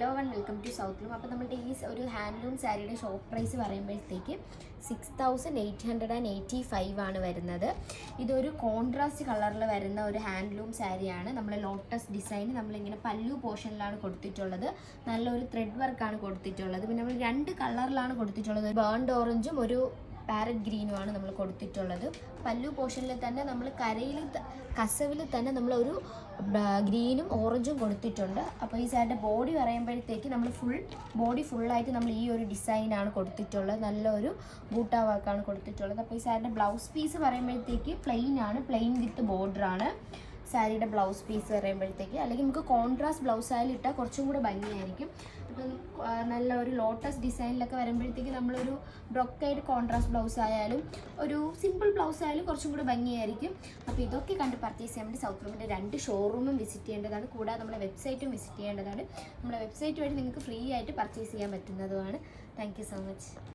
Hello and welcome to South Loom. അപ്പോൾ നമ്മുടെ ഈ ഒരു ഹാൻഡ്ലൂം സാരിയുടെ ഷോപ്പ് പ്രൈസ് പറയുമ്പോഴത്തേക്ക് 6885 ആണ് വരുന്നത്. ഇതൊരു കോൺട്രാസ്റ്റ് കളറിൽ വരുന്ന ഒരു ഹാൻഡ്ലൂം സാരിയാണ്. നമ്മൾ ലോട്ടസ് ഡിസൈൻ നമ്മളിങ്ങനെ പല്ലു പോർഷനിലാണ് കൊടുത്തിട്ടുള്ളത്. നല്ലൊരു ത്രെഡ് വർക്കാണ് കൊടുത്തിട്ടുള്ളത്. പിന്നെ നമ്മൾ 2 കളറിലാണ് കൊടുത്തിട്ടുള്ളത്. ബേൺഡ് ഓറഞ്ചും ഒരു പാരറ്റ് ഗ്രീനുമാണ് നമ്മൾ കൊടുത്തിട്ടുള്ളത്. പല്ലു പോർഷനിൽ തന്നെ നമ്മൾ കസവിൽ തന്നെ നമ്മളൊരു ഗ്രീനും ഓറഞ്ചും കൊടുത്തിട്ടുണ്ട്. അപ്പോൾ ഈ സാരിയുടെ ബോഡി പറയുമ്പോഴത്തേക്ക് നമ്മൾ ബോഡി ഫുള്ളായിട്ട് നമ്മൾ ഈ ഒരു ഡിസൈനാണ് കൊടുത്തിട്ടുള്ളത്. നല്ലൊരു ബൂട്ടാ വർക്കാണ് കൊടുത്തിട്ടുള്ളത്. അപ്പോൾ ഈ സാരിയുടെ ബ്ലൗസ് പീസ് പറയുമ്പോഴത്തേക്ക് പ്ലെയിൻ വിത്ത് ബോർഡറാണ് സാരിയുടെ ബ്ലൗസ് പീസ് പറയുമ്പോഴത്തേക്ക്. അല്ലെങ്കിൽ നമുക്ക് കോൺട്രാസ്റ്റ് ബ്ലൗസ് ആയാലും ഇട്ടാൽ കുറച്ചും കൂടെ ഭംഗിയായിരിക്കും. അപ്പം നല്ല ഒരു ലോട്ടസ് ഡിസൈനിലൊക്കെ വരുമ്പോഴത്തേക്ക് നമ്മളൊരു ബ്രൊക്കേഡ് കോൺട്രാസ്റ്റ് ബ്ലൗസ് ആയാലും ഒരു സിമ്പിൾ ബ്ലൗസ് ആയാലും കുറച്ചും കൂടെ ഭംഗിയായിരിക്കും. അപ്പോൾ ഇതൊക്കെ കണ്ട് പർച്ചേസ് ചെയ്യാൻ വേണ്ടി സൗത്ത് ലൂമിൻ്റെ 2 ഷോറൂമും വിസിറ്റ് ചെയ്യേണ്ടതാണ്. കൂടാതെ നമ്മളെ വെബ്സൈറ്റും വിസിറ്റ് ചെയ്യേണ്ടതാണ്. നമ്മളെ വെബ്സൈറ്റ് വഴി നിങ്ങൾക്ക് ഫ്രീ ആയിട്ട് പർച്ചേസ് ചെയ്യാൻ പറ്റുന്നതുമാണ്. Thank you so much.